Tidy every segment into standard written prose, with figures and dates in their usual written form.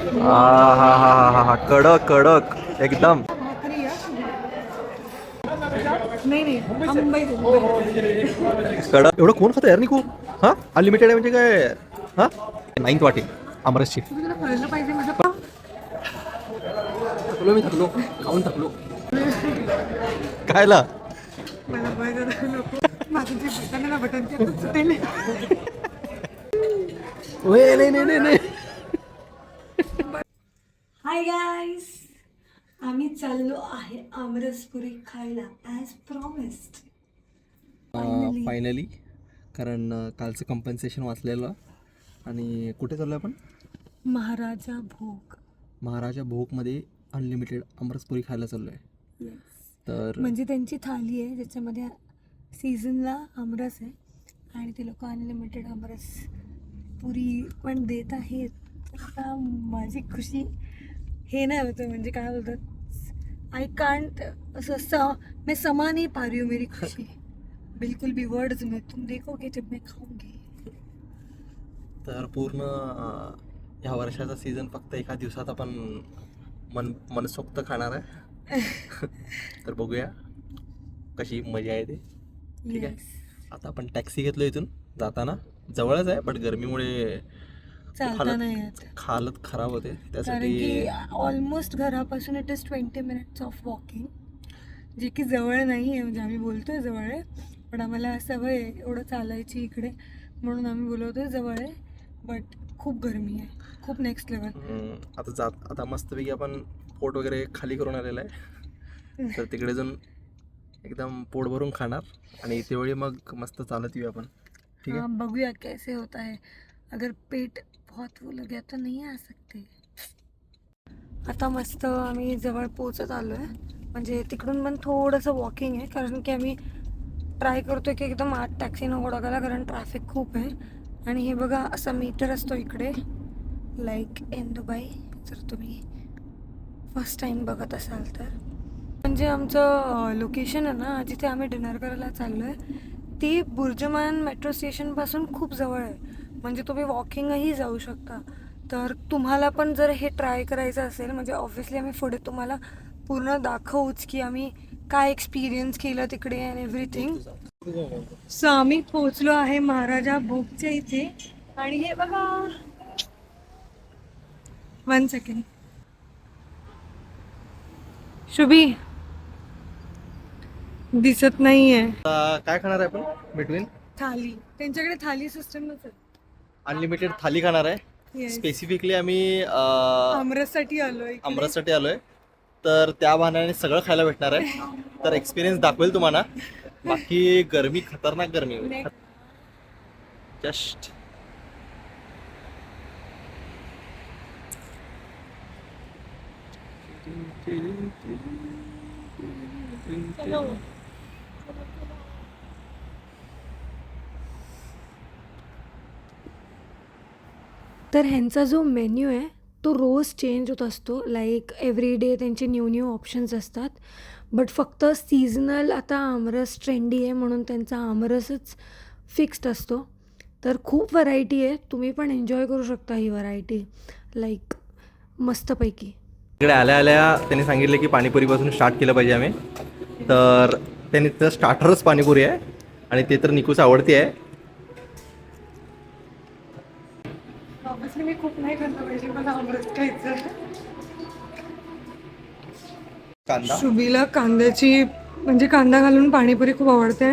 हा हा हा हा हा, कडक कडक एकदम. नाही नाही मुंबई कडक. एवढं कोण खातं यार निकू? हा अनलिमिटेड आहे म्हणजे काय? हा 9th वाटी आमरसची. तुला कळलं पाहिजे माझं. थकलो मी, थकलो खाऊन थकलो. कायला? मला बळजबरी नको. माझं जे बटन आहे ना बटनचे आता सुटेल. ओए, नाही नाही नाही नाही. हाय गाईस, आम्ही चाललो आहे आमरसपुरी खायला ॲज प्रॉमिस्ड. फायनली फायनली, कारण कालचं कम्पन्सेशन वाचलेलं. आणि कुठे चाललो आपण? महाराजा भोग. महाराजा भोगमध्ये अनलिमिटेड आमरसपुरी खायला चाललो आहे. येस, तर म्हणजे त्यांची थाली आहे ज्याच्यामध्ये सीझनला आमरस आहे आणि ते लोक अनलिमिटेड आमरस पुरी पण देत आहेत. तर आता माझी खुशी हे नाही होतं, म्हणजे काय बोलतात, आय कांट मैं समा नहीं पा रही हूँ मेरी खुशी बिल्कुल भी वर्ड्स में. तुम देखोगे जब मैं खाऊंगी. तर पूर्ण ह्या वर्षाचा सीझन फक्त एका दिवसात आपण मनसोक्त खाणार आहे. तर बघूया कशी मजा येते. ठीक आहे. आता आपण टॅक्सी घेतलो इथून जाताना. जवळच आहे बट गरमीमुळे चालता नाही येत हालत खराब होते कारण त्यासाठी. की ऑलमोस्ट घरापासून it is 20 minutes of walking, जे की जवळ नाही आहे. म्हणजे आम्ही बोलतोय जवळ आहे पण आम्हाला सवय आहे एवढं चालायची इकडे, म्हणून आम्ही बोलवतोय जवळ आहे. बट खूप गरमी आहे, खूप नेक्स्ट लेवल. आता मस्तपैकी आपण पोट वगैरे खाली करून आलेलं आहे. तर तिकडे जाऊन एकदम पोट भरून खाणार आणि तेवढी मग मस्त चालत येऊ आपण. ठीक आहे. बघूया कैसे होता है. अगर पेट बहुत फुल हो गया तो नहीं आ सकते. आता मस्त आम्ही जवळ पोचत आलो आहे. म्हणजे तिकडून पण थोडंसं वॉकिंग आहे कारण की आम्ही ट्राय करतोय की एकदम आत टॅक्सी नको टाकायला कारण ट्रॅफिक खूप आहे. आणि हे बघा असा मीटर असतो इकडे, लाईक इन दुबई, जर तुम्ही फर्स्ट टाईम बघत असाल तर. म्हणजे आमचं लोकेशन आहे ना जिथे आम्ही डिनर करायला चाललो आहे ते बुर्जमान मेट्रो स्टेशनपासून खूप जवळ आहे. म्हणजे तुम्ही वॉकिंगही जाऊ शकता. तर तुम्हाला पण जर हे ट्राय करायचं असेल, म्हणजे ऑब्व्हियसली आम्ही पुढे तुम्हाला पूर्ण दाखवूच की आम्ही काय एक्सपिरियन्स केलं तिकडे अँड एव्हरीथिंग. सो आम्ही पोहोचलो आहे महाराजा भोगच्या इथे. आणि हे बघा, 1 सेकंड शुभी दिसत नाहीये. काय खाणार आहे आपण बिटवीन? थाली, त्यांच्याकडे थाली सिस्टम नसेल. अनलिमिटेड थाली खाणार आहे. Yes. स्पेसिफिकली आम्ही आमरससाठी आलोय इकडे. आमरससाठी आलोय. तर त्या बहाण्याने सगळं खायला भेटणार आहे. तर एक्सपिरियन्स दाखवेल तुम्हाला. बाकी गरमी, खतरनाक गरमी. जस्ट तर ह्यांचा जो मेन्यू आहे तो रोज चेंज होत असतो. लाईक एव्हरी डे त्यांचे न्यू ऑप्शन्स असतात. बट फक्त सीझनल आता आमरस ट्रेंडी आहे म्हणून त्यांचा आमरसच फिक्स्ड असतो. तर खूप व्हरायटी आहे, तुम्ही पण एन्जॉय करू शकता ही व्हरायटी लाईक मस्तपैकी. इकडे आल्या आल्या त्यांनी सांगितले की पाणीपुरीपासून स्टार्ट केलं पाहिजे आम्ही. तर त्यांनी तर स्टार्टरच पाणीपुरी आहे आणि ते तर निकूच आवडती आहे. ऑब्व्हियसली मी खूप नाही खाल्लं पाहिजे, मला आमरस खायचं. कांदा शुभीला कांद्याची म्हणजे कांदा घालून पाणीपुरी खूप आवडते.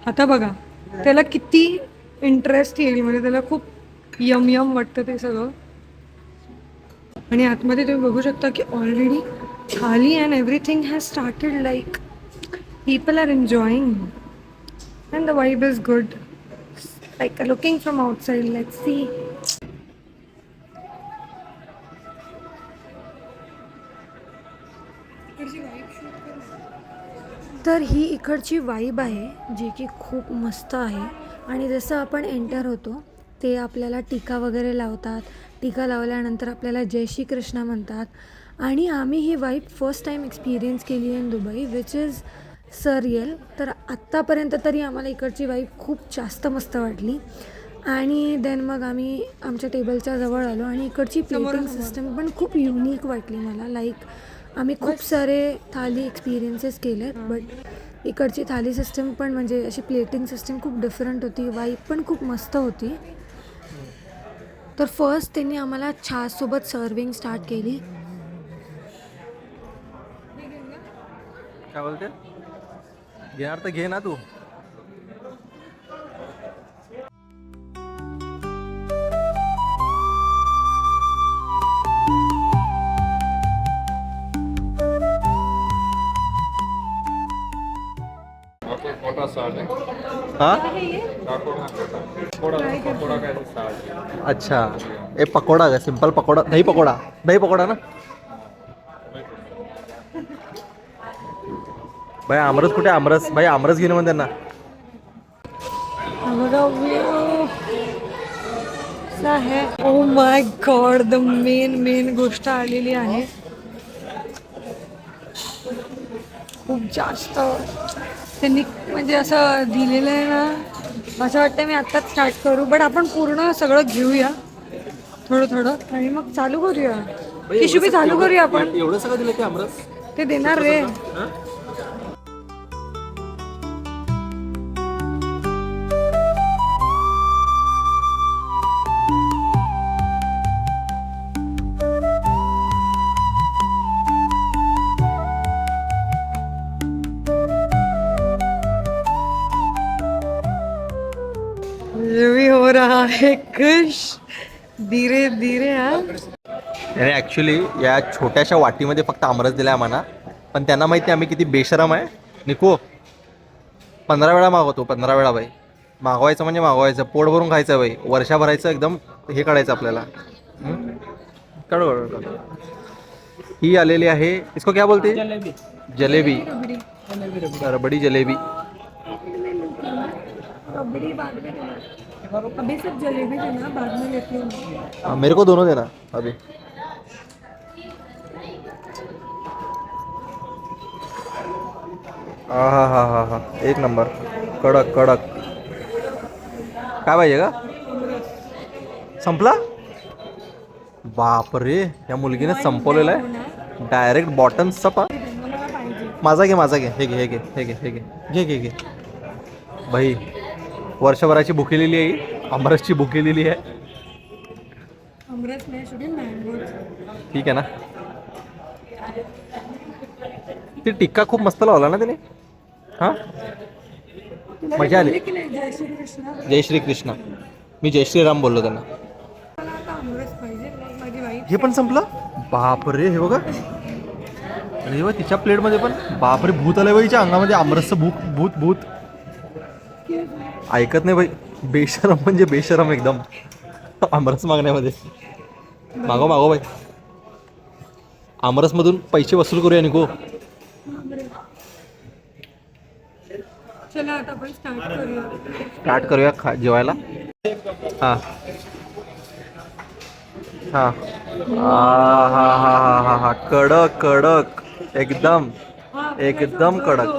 आता बघा त्याला किती इंटरेस्ट येईल, म्हणजे त्याला खूप यम यम वाटतं ते सगळं. आणि आतमध्ये तुम्ही बघू शकता की already thali and everything has started. Like people are enjoying and the vibe is good. Like looking from outside, let's see. तर ही इकडची वाईब आहे जी की खूप मस्त आहे. आणि जसं आपण एंटर होतो ते आपल्याला टीका वगैरे लावतात. टीका लावल्यानंतर आपल्याला जय श्री कृष्णा म्हणतात. आणि आम्ही ही वाईब फर्स्ट टाईम एक्सपिरियन्स केली आहे in Dubai, which is surreal. तर आत्तापर्यंत तरी आम्हाला इकडची वाईब खूप जास्त मस्त वाटली. आणि देन मग आम्ही आमच्या टेबलच्या जवळ आलो आणि इकडची प्लेटिंग सिस्टम पण खूप युनिक वाटली मला. लाईक आम्ही खूप सारे थाली एक्सपिरियन्सेस केलेत, बट इकडची थाली सिस्टम पण म्हणजे अशी प्लेटिंग सिस्टम खूप डिफरंट होती. वाईब पण खूप मस्त होती. तर फर्स्ट त्यांनी आम्हाला छाससोबत सर्विंग स्टार्ट केली. काय बोलते? घेणार तर घे ना तू. मोटा साल है हाँ पकोड़ा पकोड़ा का ऐसे साल है। अच्छा, ए पकोडा का सिंपल पकोडा, दही पकोडा, दही पकोडा ना. भाई आमरस कुठे? आमरस भाई, आमरस घेणं म्हणते ना. आहे. Oh my God, the main गोष्ट आलेली आहे. खूप जास्त त्यांनी म्हणजे असं दिलेलं आहे ना, असं वाटतं मी आत्ताच स्टार्ट करू, बट आपण पूर्ण सगळं घेऊया थोडं आणि मग चालू करूया. किशुबी चालू करूया आपण. एवढं सगळं दिलं ते आमरस ते देणार रे. भी हो रहा है खुश धीरे धीरे. त्याने ॲक्च्युली या छोट्याशा वाटीमध्ये फक्त आमरस दिला आहे आम्हाला, पण त्यांना माहिती आम्ही किती बेशरम आहे. निको 15 वेळा मागवतो, 15 वेळा बाई. मागवायचं म्हणजे मागवायचं, पोट भरून खायचं बाई. वर्षभरायचं एकदम हे काढायचं आपल्याला. काढ. ही आलेली आहे, इसको क्या बोलते? जलेबी. रबडी जलेबी. अभी सब जलेबी देना, बाद में लेती हूँ. मेरे को दोनों देना अभी. हा, एक नंबर. कडक. काय पाहिजे का? संपला? बापरे, या मुलगीने संपवलेला आहे डायरेक्ट बॉटम सपा. माझा घे. हे घे. भाई वर्षभराची भुकेलेली आहे, आमरसची भुकेलेली आहे. ठीक आहे ना. ती टिक्का खूप मस्त लावला ना त्याने. हां, मजा आली. जय श्री कृष्ण. मी जय श्रीराम बोललो त्यांना. हे पण संपलं? बापरे, हे बघा. आणि हे बघ तिच्या प्लेटमध्ये पण. बापरे, भूत आलं बाईच्या अंगामध्ये. आमरसचं भूत ऐकत नाही बाई. बेशरम म्हणजे बेशरम एकदम आमरस मागण्यामध्ये. मागव बाई. आमरसमधून पैसे वसूल करूया निको. चला आता आपण स्टार्ट करूया जेवायला. हां. हा. कडक एकदम कडक.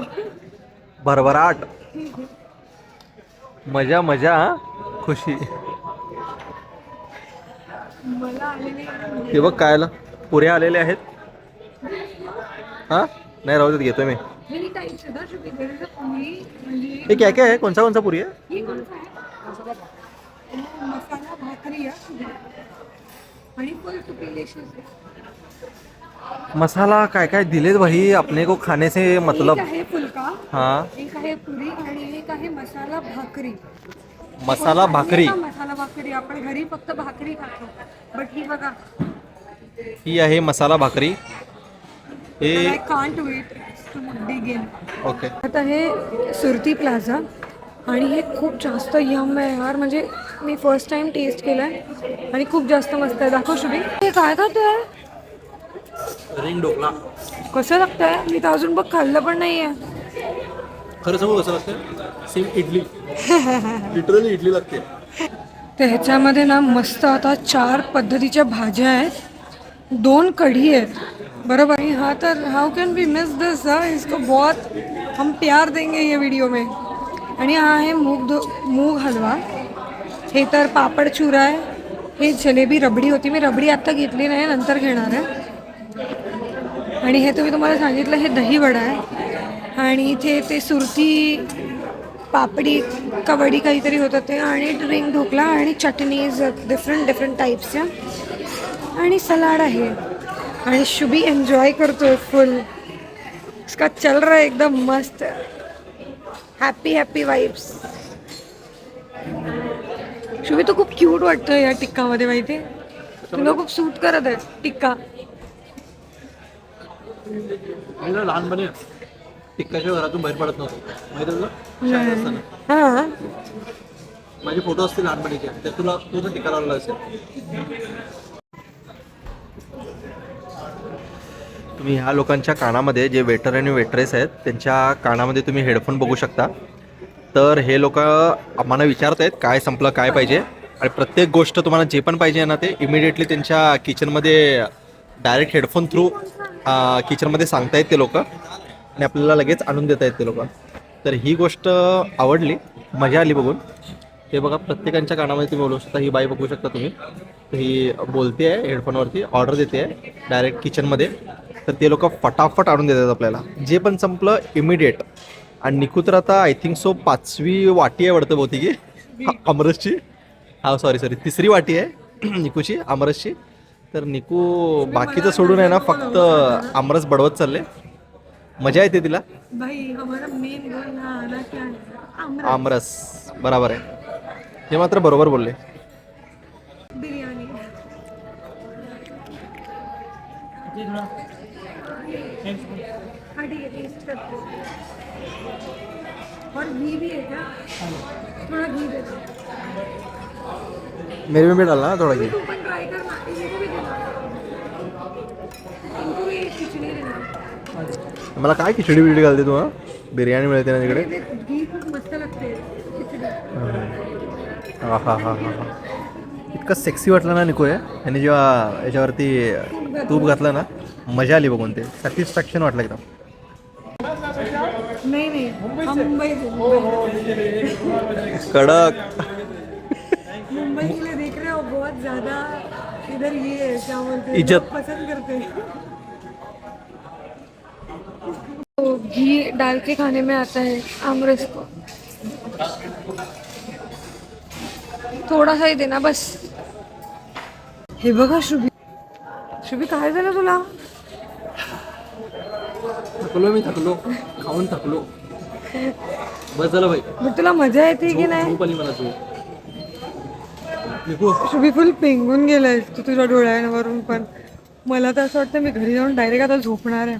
भरभराट. मजा खुशी. हे बघ काय आलं, पुऱ्या आलेल्या आहेत. हां, नाही राहू देत, घेतोय मी. हे क्या क्या है? कौन सा पुरी है? मसाला भाकरी आणि मसाला काय दिलेत भाई अपने को खाने से मतलब. एक आहे फुलका, हाँ, एक आहे पुरी आणि एक आहे मसाला भाकरी. मसाला भाकरी. मसाला भाकरी आपण घरी फक्त भाकरी खातो, बट ही बघा, ही आहे मसाला भाकरी. हे I can't wait to dig in. Okay. आता हे सुरती प्लाझा आणि हे खूप जास्त यम आहे यार. म्हणजे मी फर्स्ट टाइम टेस्ट केलं आहे आणि खूप जास्त मस्त आहे. दाखव शुभी, हे काय खातोय? रिंग ढोकला. कसं लागतंय? मी तर अजून बघ खाल्लं पण नाही आहे. खरं सांगू कसं लागतं? सेम इडली. लिटरली इडली लागते. तर ह्याच्यामध्ये ना मस्त आता 4 पद्धतीच्या भाज्या आहेत, 2 कढी आहेत, बरोबर. आणि हा तर हाउ कैन वी मिस दिस. इसको बहुत हम प्यार देंगे ये वीडियो में. आणि हा आहे मूग हलवा. हे तर पापड चुरा आहे, हे जलेबी रबडी होती, मी रबडी आत्ता घेतली नाही, नंतर घेणार आहे. आणि हे तुम्हाला सांगितलं हे दही वडा आहे. आणि इथे ते सुरती पापडी का वडी काहीतरी होतं ते, आणि ड्रिंक ढोकला आणि चटनीज डिफरंट टाईप्सच्या, आणि सलाड आहे. आणि शुभी एन्जॉय करतोय फुल, इसका चल रहा है एकदम मस्त. Happy vibes. शुभी तो खूप क्यूट वाटतोय या टिक्कामध्ये, माहिती आहे तुला, खूप सूट करत आहे टिक्का. लहानपणी टिक्काच्या घरातून बाहेर पडत नव्हतो, माहिती तुला, शाळेत असताना. हां, माझे फोटो असतील लहानपणीचे, ते तुला तू तर टिक्का लावला असेल. तुम्ही ह्या लोकांच्या कानामध्ये, जे वेटर आणि वेट्रेस आहेत त्यांच्या कानामध्ये तुम्ही हेडफोन बघू शकता. तर हे लोक आम्हाला विचारत आहेत काय संपलं, काय पाहिजे, आणि प्रत्येक गोष्ट तुम्हाला जे पण पाहिजे ना ते इमिडिएटली त्यांच्या किचनमध्ये डायरेक्ट हेडफोन थ्रू किचनमध्ये सांगतायत ते लोक, आणि आपल्याला लगेच आणून देत आहेत ते लोक. तर ही गोष्ट आवडली, मजा आली बघून. हे बघा प्रत्येकांच्या कानामध्ये तुम्ही बोलू शकता. ही बाई बघू शकता तुम्ही, तर ही बोलते आहे हेडफोनवरती, ऑर्डर देते आहे डायरेक्ट किचनमध्ये. तर ते लोक फटाफट आणून देतात आपल्याला, जे पण संपलं इमिडिएट. आणि निकू तर आता आय थिंक सो 5वी वाटी आहे वाटतं बहुतेक की आमरसची. हा सॉरी 3री वाटी आहे निकूची आमरसची. तर निकू बाकीचं सोडून आहे ना फक्त आमरस बडवत चालले, मजा येते तिला. आमरस बरोबर आहे, हे मात्र बरोबर बोलले. बिर्याणी और घी भी है क्या? थोड़ा घी दे दो. मेरे में भी डालना थोड़ा घी. तू पण ट्राय कर ना, इनको भी दे दो. इनको भी खिचडी दे दो. मला काय खिचडी बिचडी घालते तू? बिर्याणी मिळते ना तिकडे. घी खूप मस्त लागते खिचडी. हा हा हा हा हा. इतकं सेक्सी वाटलं ना निको आहे, आणि जेव्हा याच्यावरती तूप घातलं ना मजा आली बघून, ते सॅटिस्फॅक्शन वाटलं एकदम. नहीं मुंबई कडक. मुंबई के लिए देख रहे हो, बहुत ज्यादा इधर ये है, क्या बोलते हैं, इज्जत. लोग पसंद करते हैं. तो घी डाल के खाने में आता है आमरस को, थोड़ा सा ही देना बस. हे बघा शुभी काय झालं तुला? थकलो खाऊन थकलो, बस झालं बाई. मग तुला मजा येते की नाही? झोप आली मला. निकू शुभी फुल पेंगून गेलाय तू तुझ्या डोळ्यांवरून. पण मला तर असं वाटतं मी घरी जाऊन डायरेक्ट आता झोपणार आहे.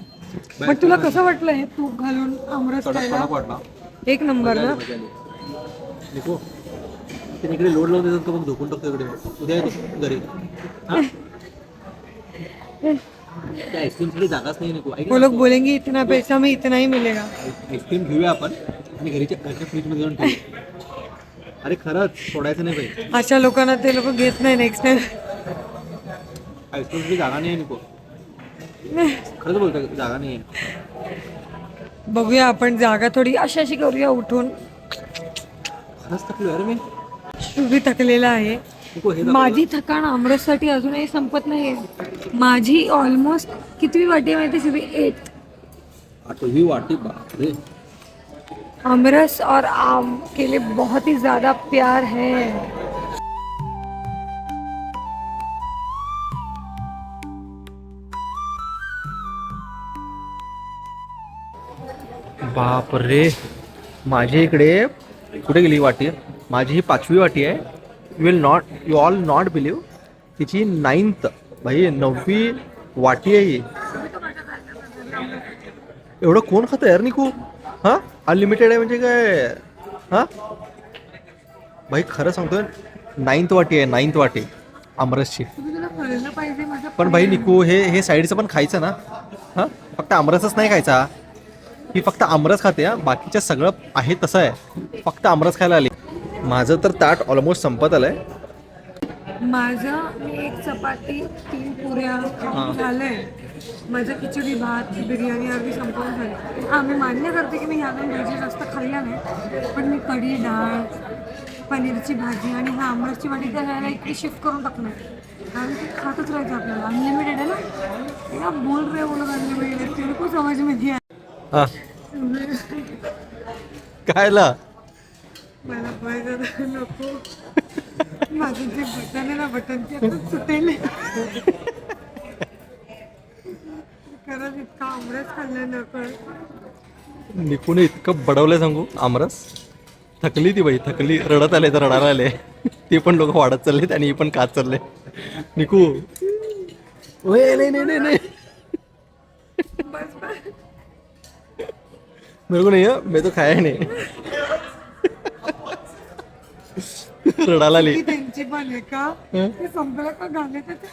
पण तुला कसं वाटलं हे तूप घालून आमरस खायला? वाटला, एक नंबर ना. निकू ते इकडे लोड लावून देतात का बघ, झोपून टाकतो इकडे. उद्या येतो घरी. त्या आईस्क्रीमसाठी जागाच नाही निकू. वो लोग बोलेंगे इतना पैसा में इतना ही मिलेगा. आईस्क्रीम घेऊया आपण आणि घरच्या फ्रीजमध्ये जाऊन ठेवूया. अरे खरंच सोडायचं नाही पाहिजे. अशा लोकांना ते लोक घेत नाही नेक्स्ट टाइम. आईस्क्रीमसाठी जागा नाही आहे निकू, खरंच बोलतो, जागा नाही आहे. बघूया आपण जागा थोडी अशी करूया उठून. खरंच थकलो यार मी. शुभी थकलेला आहे. निकू हे माझी थकाण आमरससाठी अजूनही संपत नाही. माझी ऑलमोस्ट कितवी वाटी माहिती शुभी? 8वी वाटी. बापरे. आमरस और आम के लिए बहुत ही ज्यादा प्यार है. बाप रे, माझी इकडे कुठे गेली वाटी? माझी ही 5वी वाटी आहे. यू ऑल नॉट बिलीव, तिची 9th भाई 9वी वाटी आहे ही. एवढं कोण खातं यार निकू? हां अनलिमिटेड आहे म्हणजे काय? हां भाई खरं सांगतोय 9th वाटी आहे, 9th वाटी आमरसची. पण भाई निकू हे साईडचं पण खायचं ना. हां फक्त आमरसच नाही खायचा. ही फक्त आमरस खाते हा, बाकीचं सगळं आहे तसं आहे, फक्त आमरस खायला आली. माझं तर ताट ऑलमोस्ट संपत आलंय. माझं मी 1 चपाती 3 पुऱ्या झालंय. माझं खिचडी भात बिर्याणी अगदी संपवून झाली. हां मी मान्य करते की मी ह्या 2 भाजी जास्त खाल्ल्या नाही, पण मी कढी डाळ पनीरची भाजी आणि हा आमरसची वाटी तर ह्याला इकडे शिफ्ट करून टाकणार कारण ते खातच राहायचं आपल्याला अनलिमिटेड आहे ना तेव्हा बोल रे बोलत अनलिमिटेड तेरे को समझ में नहीं हा कायला मला पाहिजे नको माझं जे बटन आहे ना बटन ते आता सुटेल खरंच इतका आमरस खाल्ला नको निकूने इतकं बडवलंय सांगू आमरस थकली ती बाई थकली रडत आले तर रडायला आले ते पण लोक वाढत चाललेत आणि ही पण खात चालले निकू ओए, नाही नाही नाही नाही बस बस मेरे को नहीं है मैं तो खाया ही नहीं रडायला आली की त्यांची पण आहे का ते संपलं का गाण्यात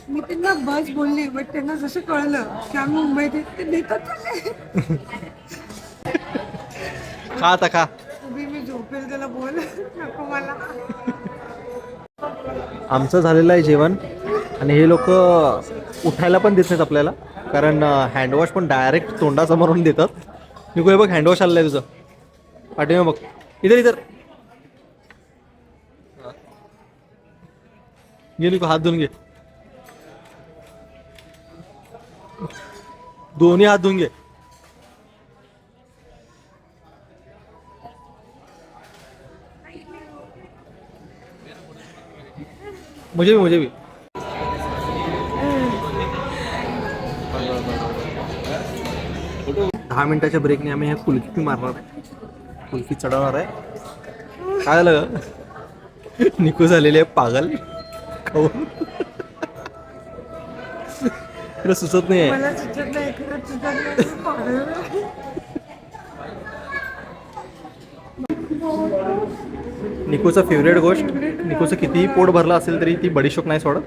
मी त्यांना बस बोलली बट त्यांना जसं कळलं की आम्ही मुंबईत आहे, ते देतात चालले खा आता खा उभी मी झोपेल त्याला बोल नको मला आमचं झालेलं आहे जेवण आणि हे लोक उठायला पण देत नाहीत आपल्याला कारण हँडवॉश पण डायरेक्ट तोंडासमोरून देतात निकू हे बघ हँडवॉश आलेलं आहे तुझं पाठीमा बघ इधर इधर घे निकू हात धुवून घे दोन्ही हात धुवून घे मुझे भी 10 मिनिटाच्या ब्रेकने आम्ही ह्या कुल्फी मारणार आहे कुल्फी चढवणार आहे काय झालं निकू झालेली आहे पागल खाऊन तुला सुचत नाही आहे मला सुचत नाही खरंच सुचत नाही पागल. निकूचा फेवरेट गोष्ट निकूचं कितीही पोट भरलं असेल तरी ती बडीशोप नाही सोडत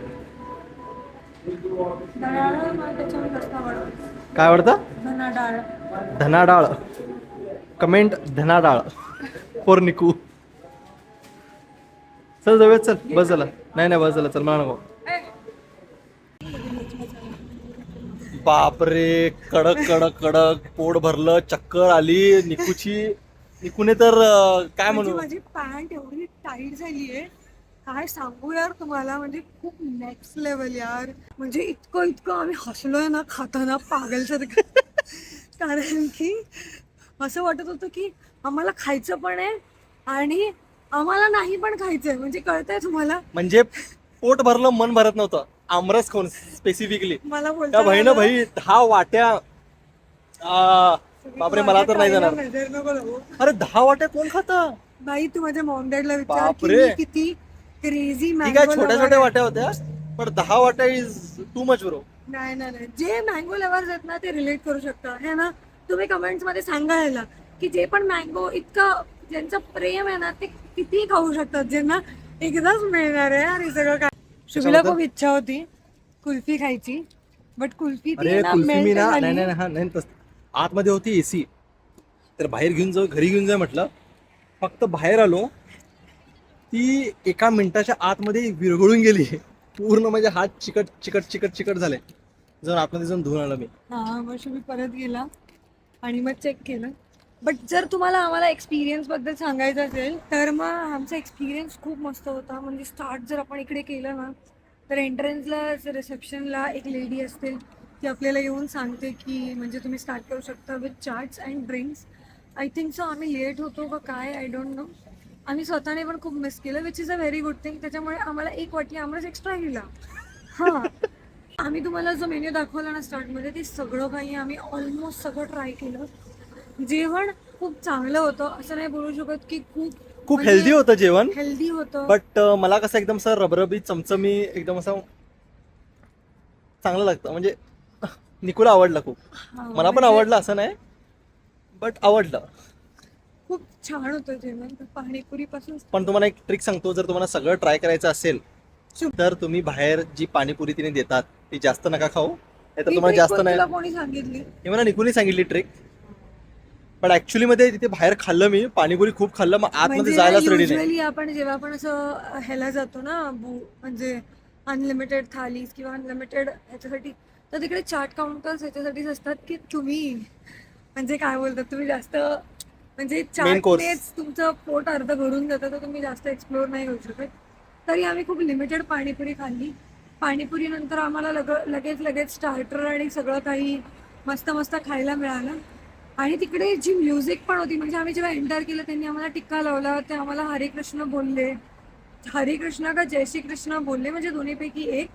डाळ मला त्याच्यावर जास्त आवडतं. काय आवडतं धना डाळ धना डाळ कमेंट धना डाळ फॉर निकू चल जाऊयात चल बस झाला नाही बस झाला चल मला नको बापरे कडक कडक कडक पोट भरलं चक्कर आली निकूने तर काय म्हणू माझी पॅन्ट एवढी टाईट झाली आहे काय सांगू यार तुम्हाला म्हणजे खूप नेक्स्ट लेवल यार म्हणजे इतकं आम्ही हसलोय ना खाताना पागलसारखं कारण की असं वाटत होतं की आम्हाला खायचं पण आहे आणि आम्हाला नाही पण खायचंय म्हणजे कळतंय तुम्हाला म्हणजे पोट भरलं मन भरत नव्हतं आमरस खाऊन स्पेसिफिकली मला त्या बोलता भाईनं भाई 10 वाट्या बापरे मला तर नाही जाणार नजर नको लागू. अरे 10 वाट्या कोण खातं बाई तू माझ्या मॉम डॅडला विचार की बापरे. मी किती क्रेझी ठीक आहे छोट्या छोट्या वाट्या होत्या पण 10 वाट्या इज टू मच ब्रो नाही जे मँगो लवर्स आहेत ना ते रिलेट करू शकता हे ना तुम्ही कमेंट्स मध्ये सांगा ह्याला की जे पण मँगो इतकं ज्यांचं प्रेम आहे ना ते किती खाऊ शकतात ज्यांना एकदाच मिळणार आहे आणि सगळं काय शुभीला खूप इच्छा होती कुल्फी खायची बट कुल्फी ती अरे ना कुल्फी मी melt ना झाली. नाही आतमध्ये होती एसी तर बाहेर घेऊन जाऊ घरी घेऊन जाऊ म्हटलं फक्त बाहेर आलो ती एका मिनिटाच्या आतमध्ये विरघळून गेली पूर्ण म्हणजे हात चिकट झाले जाऊन आतमध्ये जाऊन धुवून आलो मी हा मग शुभी परत गेला आणि मग चेक केलं बट जर तुम्हाला आम्हाला एक्सपिरियन्स बद्दल सांगायचं असेल तर मग आमचा एक्सपिरियन्स खूप मस्त होता म्हणजे स्टार्ट जर आपण इकडे केलं ना तर एंट्रन्सला रिसेप्शनला एक लेडी असते ती आपल्याला येऊन सांगते की म्हणजे तुम्ही स्टार्ट करू शकता with chaats and drinks I think so आम्ही लेट होतो का काय आय डोंट नो आम्ही स्वतःने पण खूप मिस केलं which is a very good thing त्याच्यामुळे आम्हाला एक वाटी आम्हाला एक्स्ट्रा गेला हां आम्ही तुम्हाला जो मेन्यू दाखवला ना स्टार्टमध्ये ते सगळं काही आम्ही ऑलमोस्ट सगळं ट्राय केलं जेवण खूप चांगलं होतं असं नाही बोलू शकत की खूप हेल्दी होतं जेवण हेल्दी होतं बट मला कसं एकदम असं रबरबी चमचमी एकदम असं चांगलं लागतं म्हणजे निकूला आवडलं खूप मला पण आवडलं असं नाही बट आवडलं खूप छान होतं जेवण पाणीपुरी पासून पण तुम्हाला एक ट्रिक सांगतो जर तुम्हाला सगळं ट्राय करायचं असेल तर तुम्ही बाहेर जी पाणीपुरी तिने देतात ती जास्त नका खाऊ नाही तर तुम्हाला जास्त नाही कोणी सांगितली हे मला निकूने सांगितली ट्रिक पण ऍक्च्युअली मध्ये तिथे बाहेर खाल्लं मी पाणीपुरी खूप खाल्लं मग आतमध्ये जायलाच रेडी नाही युजली आपण जेव्हा आपण असं ह्याला जातो ना म्हणजे अनलिमिटेड थालीज किंवा अनलिमिटेड ह्याच्यासाठी तर तिकडे चाट काउंटर्स ह्याच्यासाठीच असतात की तुम्ही म्हणजे काय बोलतात तुम्ही जास्त म्हणजे Main course. चाटनेच तुमचं पोट अर्ध भरून जातं तर तुम्ही जास्त एक्सप्लोअर नाही करू शकत. तरी आम्ही खूप लिमिटेड पाणीपुरी खाल्ली. पाणीपुरी नंतर आम्हाला लगेच स्टार्टर आणि सगळं काही मस्त मस्त खायला मिळालं. आणि तिकडे जी म्युझिक पण होती, म्हणजे आम्ही जेव्हा एंटर केलं त्यांनी आम्हाला टिक्का लावला, ते आम्हाला हरे कृष्ण बोलले, हरे कृष्ण का जय श्री कृष्ण बोलले, म्हणजे दोन्हीपैकी एक.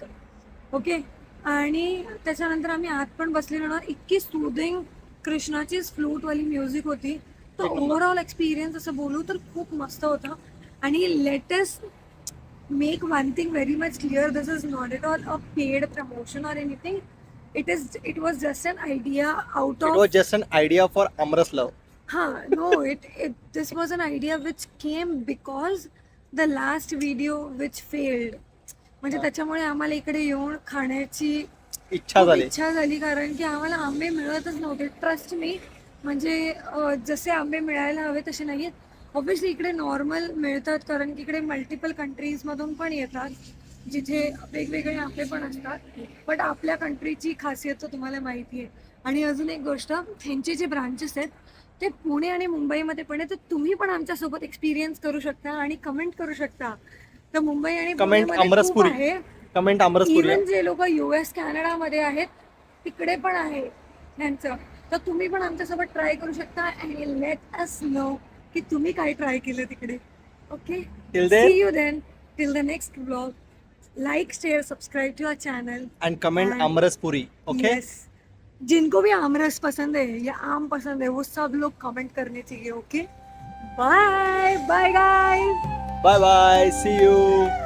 ओके. आणि त्याच्यानंतर आम्ही आत पण बसलेलो ना, इतकी सुदिंग कृष्णाचीच फ्लूटवाली म्युझिक होती. तर एक नंबर. ओव्हरऑल एक्सपिरियन्स असं बोलू तर खूप मस्त होता. आणि latest make one thing very much clear, this is not at all a paid promotion or anything. It was just an idea out It of was just an idea for Amras love. no, this was an idea which came because the last video which failed. म्हणजे त्याच्यामुळे आम्हाला इकडे येऊन खाण्याची इच्छा खूप झाली. इच्छा झाली, कारण की आम्हाला आंबे मिळतच नव्हते. ट्रस्ट मी, म्हणजे जसे आंबे मिळायला हवे तसे नाहीत. ऑब्व्हियसली इकडे नॉर्मल मिळतात, कारण की इकडे मल्टिपल कंट्रीजमधून पण येतात जिथे वेगवेगळे आंबे पण असतात. बट आपल्या कंट्रीची खासियत तर तुम्हाला माहिती आहे. आणि अजून एक गोष्ट, ह्यांचे जे ब्रांचेस आहेत ते पुणे आणि मुंबईमध्ये पण आहे, तर तुम्ही पण आमच्यासोबत एक्सपिरियन्स करू शकता आणि कमेंट करू शकता. तर मुंबई आणि कमेंट पुणेमध्ये खूप अमरसपुरी. आहे. कमेंट अमरसपुरी. इव्हन जे लोक US कॅनडामध्ये आहेत तिकडे पण आहे यांचं. तर तुम्ही पण आमच्यासोबत ट्राय करू शकता आणि लेट अस नो की तुम्ही काय ट्राय केलं तिकडे. Okay. Till then. See you then. Till the next blog. Like share subscribe to our channel And comment And- अमरसपुरी. Okay. Yes. जिनको भी आमरस पसंद है या आम पसंद है वो सब लोग कमेंट करने चाहिए. Okay. Bye bye guys. Bye bye. See you.